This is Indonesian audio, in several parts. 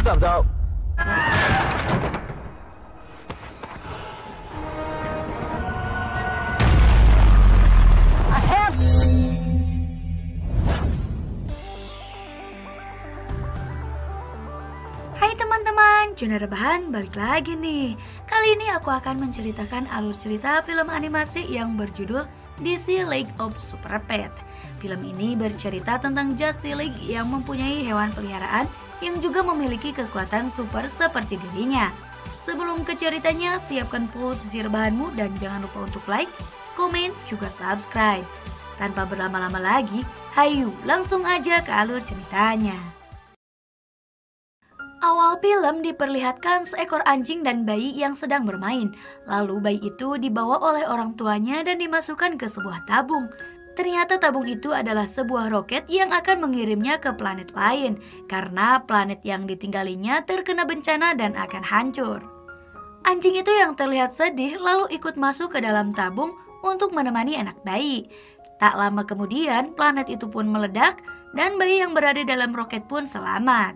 What's up, dog? Hai teman-teman, Juna Rebahan balik lagi nih. Kali ini aku akan menceritakan alur cerita film animasi yang berjudul DC League of Super Pet. Film ini bercerita tentang Justice League yang mempunyai hewan peliharaan yang juga memiliki kekuatan super seperti dirinya. Sebelum ke ceritanya, siapkan posisi rebahanmu dan jangan lupa untuk like, komen, juga subscribe. Tanpa berlama-lama lagi, hayu langsung aja ke alur ceritanya. Awal film diperlihatkan seekor anjing dan bayi yang sedang bermain. Lalu bayi itu dibawa oleh orang tuanya dan dimasukkan ke sebuah tabung. Ternyata tabung itu adalah sebuah roket yang akan mengirimnya ke planet lain, karena planet yang ditinggalinya terkena bencana dan akan hancur. Anjing itu yang terlihat sedih lalu ikut masuk ke dalam tabung untuk menemani anak bayi. Tak lama kemudian planet itu pun meledak dan bayi yang berada dalam roket pun selamat.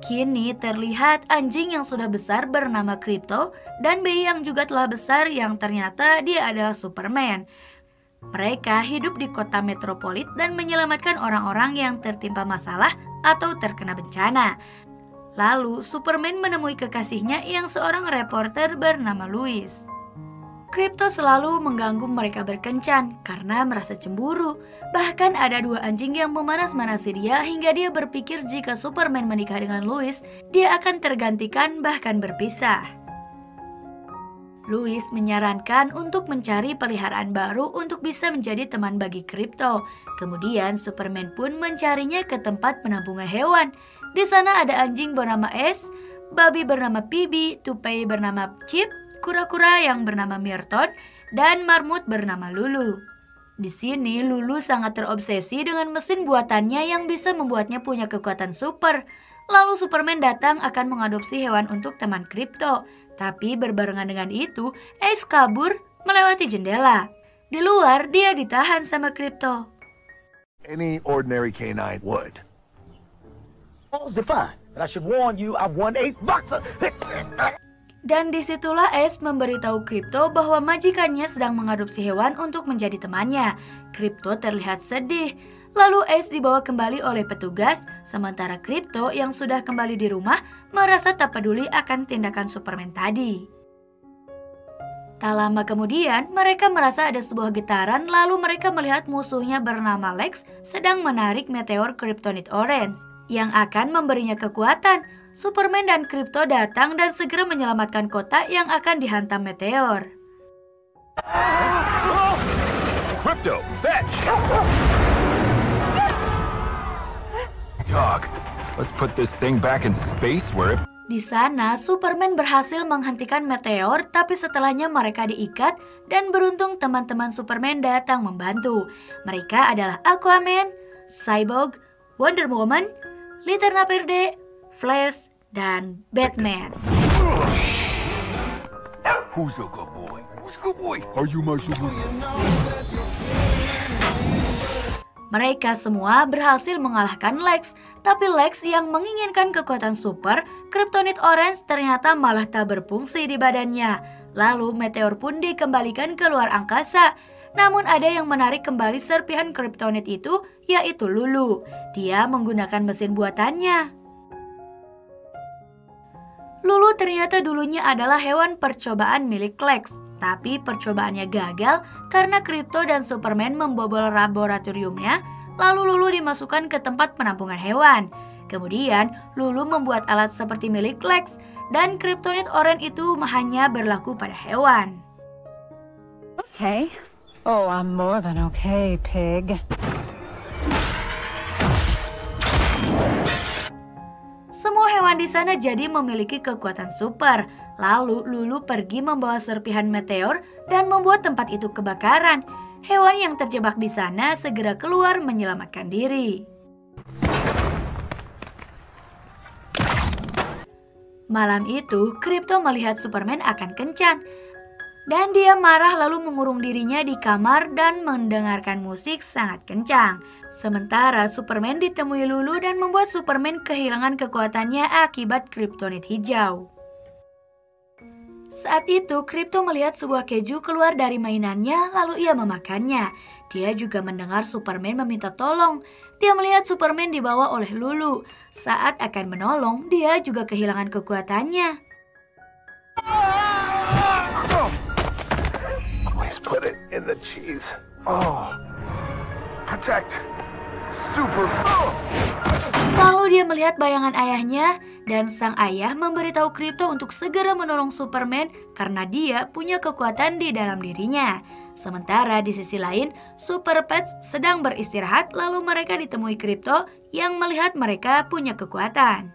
Kini terlihat anjing yang sudah besar bernama Krypto dan bayi yang juga telah besar yang ternyata dia adalah Superman. Mereka hidup di kota metropolit dan menyelamatkan orang-orang yang tertimpa masalah atau terkena bencana. Lalu Superman menemui kekasihnya yang seorang reporter bernama Lois. Krypto selalu mengganggu mereka berkencan karena merasa cemburu. Bahkan ada dua anjing yang memanas-manasi dia hingga dia berpikir jika Superman menikah dengan Lois, dia akan tergantikan bahkan berpisah. Lois menyarankan untuk mencari peliharaan baru untuk bisa menjadi teman bagi Krypto. Kemudian Superman pun mencarinya ke tempat penampungan hewan. Di sana ada anjing bernama Ace, babi bernama Phoebe, tupai bernama Chip, kura-kura yang bernama Mirton, dan marmut bernama Lulu. Di sini Lulu sangat terobsesi dengan mesin buatannya yang bisa membuatnya punya kekuatan super. Lalu Superman datang akan mengadopsi hewan untuk teman Krypto. Tapi berbarengan dengan itu, Ace kabur melewati jendela. Di luar dia ditahan sama Krypto. Any ordinary canine would. All's defined, but I should warn you, I've won $8. Dan disitulah Ace memberitahu Krypto bahwa majikannya sedang mengadopsi hewan untuk menjadi temannya. Krypto terlihat sedih. Lalu Ace dibawa kembali oleh petugas, sementara Krypto yang sudah kembali di rumah merasa tak peduli akan tindakan Superman tadi. Tak lama kemudian, mereka merasa ada sebuah getaran lalu mereka melihat musuhnya bernama Lex sedang menarik meteor Kryptonite Orange yang akan memberinya kekuatan. Superman dan Krypto datang dan segera menyelamatkan kota yang akan dihantam meteor. Crypto, fetch! Dog, let's put this thing back in space where it... Di sana, Superman berhasil menghentikan meteor, tapi setelahnya mereka diikat dan beruntung teman-teman Superman datang membantu. Mereka adalah Aquaman, Cyborg, Wonder Woman, Linterna Verde, Flash, dan Batman. Who's a good boy? Who's a good boy? Are you my superhero? Mereka semua berhasil mengalahkan Lex, tapi Lex yang menginginkan kekuatan super, Kryptonite Orange ternyata malah tak berfungsi di badannya. Lalu meteor pun dikembalikan ke luar angkasa. Namun ada yang menarik kembali serpihan Kryptonite itu, yaitu Lulu. Dia menggunakan mesin buatannya. Lulu ternyata dulunya adalah hewan percobaan milik Lex. Tapi percobaannya gagal karena Krypto dan Superman membobol laboratoriumnya. Lalu Lulu dimasukkan ke tempat penampungan hewan. Kemudian Lulu membuat alat seperti milik Lex. Dan Kryptonite Orange itu hanya berlaku pada hewan. Okay. Oh, I'm more than okay, pig. Semua hewan di sana jadi memiliki kekuatan super. Lalu Lulu pergi membawa serpihan meteor dan membuat tempat itu kebakaran. Hewan yang terjebak di sana segera keluar menyelamatkan diri. Malam itu, Crypto melihat Superman akan kencan. Dan dia marah lalu mengurung dirinya di kamar dan mendengarkan musik sangat kencang. Sementara Superman ditemui Lulu dan membuat Superman kehilangan kekuatannya akibat kryptonit hijau. Saat itu, Crypto melihat sebuah keju keluar dari mainannya lalu ia memakannya. Dia juga mendengar Superman meminta tolong. Dia melihat Superman dibawa oleh Lulu. Saat akan menolong, dia juga kehilangan kekuatannya. Please put it in the cheese. Oh. Protect. Super. Oh. Lalu dia melihat bayangan ayahnya dan sang ayah memberitahu Crypto untuk segera menolong Superman karena dia punya kekuatan di dalam dirinya. Sementara di sisi lain, Super Pets sedang beristirahat lalu mereka ditemui Crypto yang melihat mereka punya kekuatan.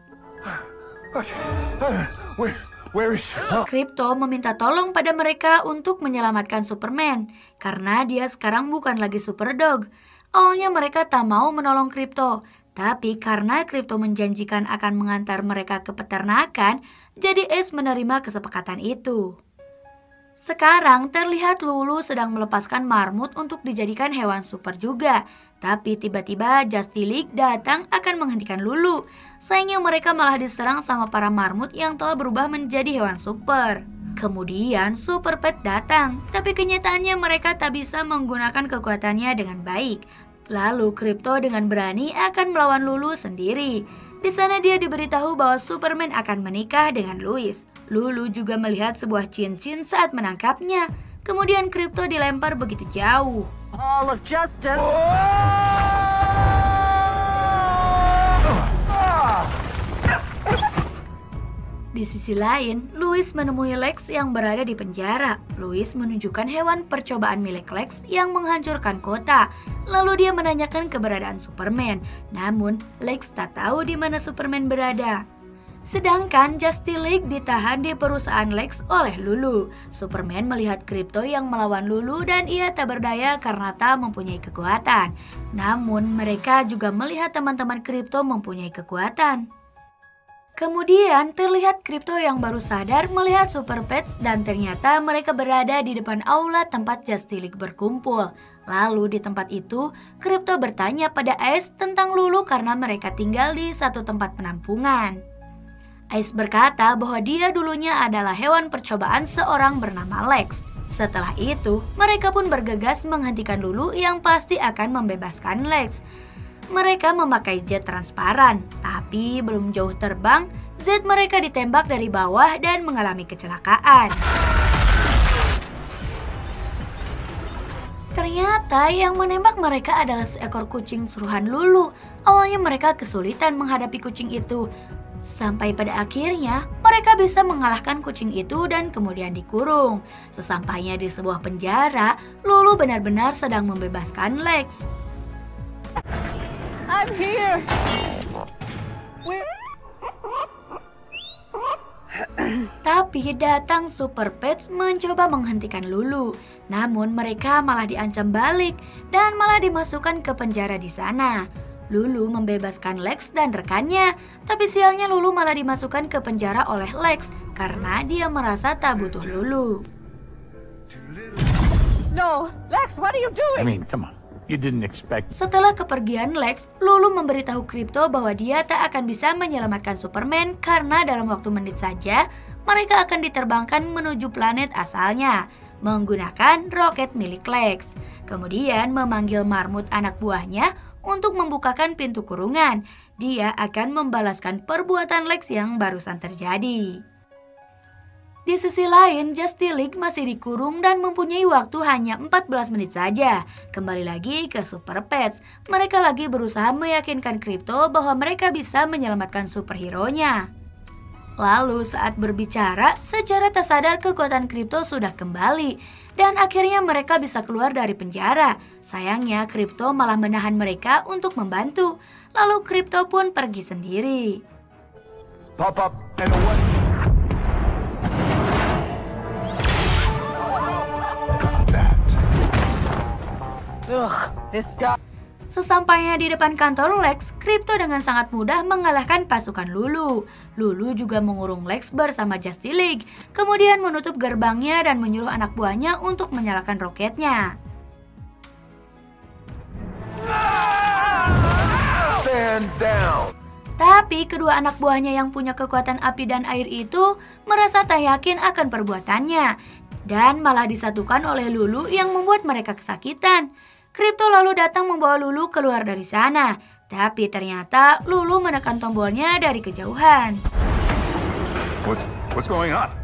Where is she? Crypto meminta tolong pada mereka untuk menyelamatkan Superman karena dia sekarang bukan lagi Superdog. Awalnya mereka tak mau menolong Crypto, tapi karena Crypto menjanjikan akan mengantar mereka ke peternakan, jadi Ace menerima kesepakatan itu. Sekarang terlihat Lulu sedang melepaskan marmut untuk dijadikan hewan super juga. Tapi tiba-tiba Justice League datang akan menghentikan Lulu. Sayangnya mereka malah diserang sama para marmut yang telah berubah menjadi hewan super. Kemudian Super Pet datang, tapi kenyataannya mereka tak bisa menggunakan kekuatannya dengan baik. Lalu Crypto dengan berani akan melawan Lulu sendiri. Di sana dia diberitahu bahwa Superman akan menikah dengan Lois. Lulu juga melihat sebuah cincin saat menangkapnya. Kemudian Crypto dilempar begitu jauh. Hall of Justice. Di sisi lain, Lois menemui Lex yang berada di penjara. Lois menunjukkan hewan percobaan milik Lex yang menghancurkan kota. Lalu dia menanyakan keberadaan Superman. Namun, Lex tak tahu di mana Superman berada. Sedangkan Justice League ditahan di perusahaan Lex oleh Lulu. Superman melihat Crypto yang melawan Lulu dan ia tak berdaya karena tak mempunyai kekuatan. Namun, mereka juga melihat teman-teman Crypto mempunyai kekuatan. Kemudian terlihat Crypto yang baru sadar melihat Super Pets dan ternyata mereka berada di depan aula tempat Justice League berkumpul. Lalu di tempat itu, Crypto bertanya pada Ace tentang Lulu karena mereka tinggal di satu tempat penampungan. Ace berkata bahwa dia dulunya adalah hewan percobaan seorang bernama Lex. Setelah itu, mereka pun bergegas menghentikan Lulu yang pasti akan membebaskan Lex. Mereka memakai jet transparan, tapi belum jauh terbang, jet mereka ditembak dari bawah dan mengalami kecelakaan. Ternyata yang menembak mereka adalah seekor kucing suruhan Lulu. Awalnya mereka kesulitan menghadapi kucing itu. Sampai pada akhirnya, mereka bisa mengalahkan kucing itu dan kemudian dikurung. Sesampainya di sebuah penjara, Lulu benar-benar sedang membebaskan Lex. I'm here. Tapi datang Super Pets mencoba menghentikan Lulu. Namun mereka malah diancam balik dan malah dimasukkan ke penjara di sana. Lulu membebaskan Lex dan rekannya, tapi sialnya Lulu malah dimasukkan ke penjara oleh Lex karena dia merasa tak butuh Lulu. No, Lex, what are you doing? I mean, come on. You didn't expect... Setelah kepergian Lex, Lulu memberitahu Crypto bahwa dia tak akan bisa menyelamatkan Superman karena dalam waktu menit saja mereka akan diterbangkan menuju planet asalnya menggunakan roket milik Lex. Kemudian memanggil marmut anak buahnya untuk membukakan pintu kurungan. Dia akan membalaskan perbuatan Lex yang barusan terjadi. Di sisi lain, Justice League masih dikurung dan mempunyai waktu hanya 14 menit saja. Kembali lagi ke Super Pets, mereka lagi berusaha meyakinkan Crypto bahwa mereka bisa menyelamatkan superhero-nya. Lalu saat berbicara, secara tak sadar kekuatan Crypto sudah kembali dan akhirnya mereka bisa keluar dari penjara. Sayangnya Crypto malah menahan mereka untuk membantu. Lalu Crypto pun pergi sendiri. Pop up and away. Ugh, this guy. Sesampainya di depan kantor Lex, Crypto dengan sangat mudah mengalahkan pasukan Lulu. Lulu juga mengurung Lex bersama Justice League, kemudian menutup gerbangnya dan menyuruh anak buahnya untuk menyalakan roketnya. Stand down. Tapi kedua anak buahnya yang punya kekuatan api dan air itu merasa tak yakin akan perbuatannya, dan malah disatukan oleh Lulu yang membuat mereka kesakitan. Crypto lalu datang membawa Lulu keluar dari sana, tapi ternyata Lulu menekan tombolnya dari kejauhan. What's going on?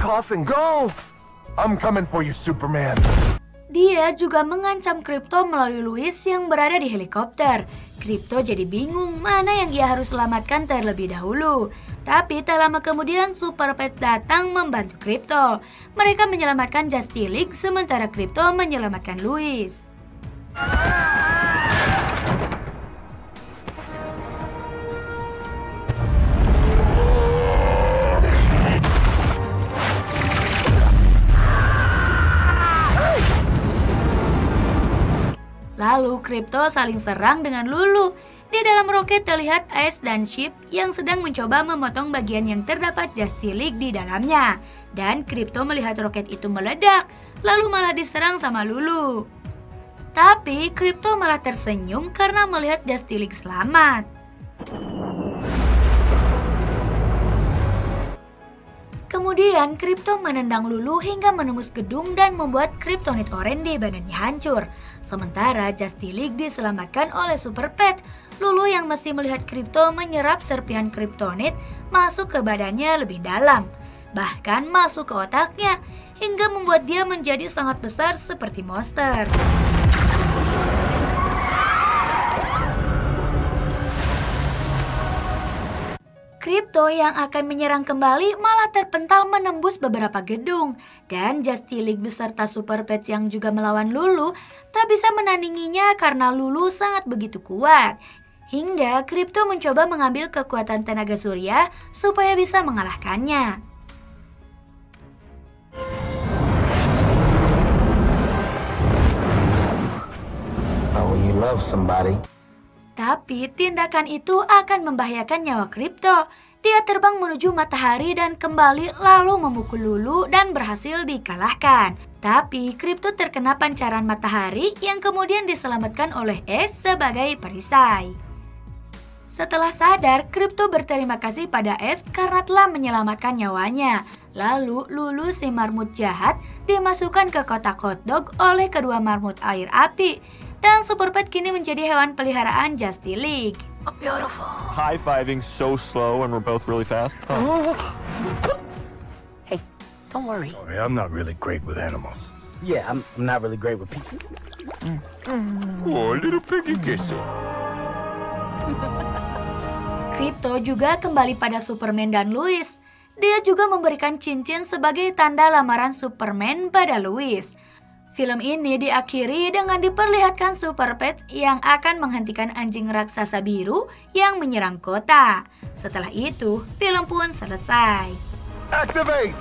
Cough and go. I'm coming for you, Superman. Dia juga mengancam Crypto melalui Lois yang berada di helikopter. Crypto jadi bingung mana yang ia harus selamatkan terlebih dahulu. Tapi tak lama kemudian Super Pet datang membantu Crypto. Mereka menyelamatkan Justice League sementara Crypto menyelamatkan Lois. Lalu Crypto saling serang dengan Lulu. Di dalam roket terlihat Ace dan Chip yang sedang mencoba memotong bagian yang terdapat Justice League di dalamnya. Dan Crypto melihat roket itu meledak, lalu malah diserang sama Lulu. Tapi Crypto malah tersenyum karena melihat Justice League selamat. Kemudian Crypto menendang Lulu hingga menembus gedung dan membuat Kryptonite Orange di badannya hancur. Sementara Justice League diselamatkan oleh Super Pet. Lulu yang masih melihat Crypto menyerap serpihan Kryptonite masuk ke badannya lebih dalam. Bahkan masuk ke otaknya hingga membuat dia menjadi sangat besar seperti monster. Crypto yang akan menyerang kembali malah terpental menembus beberapa gedung. Dan Justice League beserta Super Pets yang juga melawan Lulu tak bisa menandinginya karena Lulu sangat begitu kuat. Hingga Crypto mencoba mengambil kekuatan tenaga surya supaya bisa mengalahkannya. When you love somebody. Tapi tindakan itu akan membahayakan nyawa Crypto. Dia terbang menuju matahari dan kembali lalu memukul Lulu dan berhasil dikalahkan. Tapi Crypto terkena pancaran matahari yang kemudian diselamatkan oleh Ace sebagai perisai. Setelah sadar, Crypto berterima kasih pada Ace karena telah menyelamatkan nyawanya. Lalu Lulu si marmut jahat dimasukkan ke kotak hotdog oleh kedua marmut air api. Dan Super Pet kini menjadi hewan peliharaan Justice League. Beautiful. High-fiving so slow and we're both really fast. Hey, don't worry. Sorry, I'm not really great with animals. Yeah, I'm not really great with people. Oh, little piggy kissing. Crypto juga kembali pada Superman dan Lois. Dia juga memberikan cincin sebagai tanda lamaran Superman pada Lois. Film ini diakhiri dengan diperlihatkan Super Pet yang akan menghentikan anjing raksasa biru yang menyerang kota. Setelah itu, film pun selesai. Activate!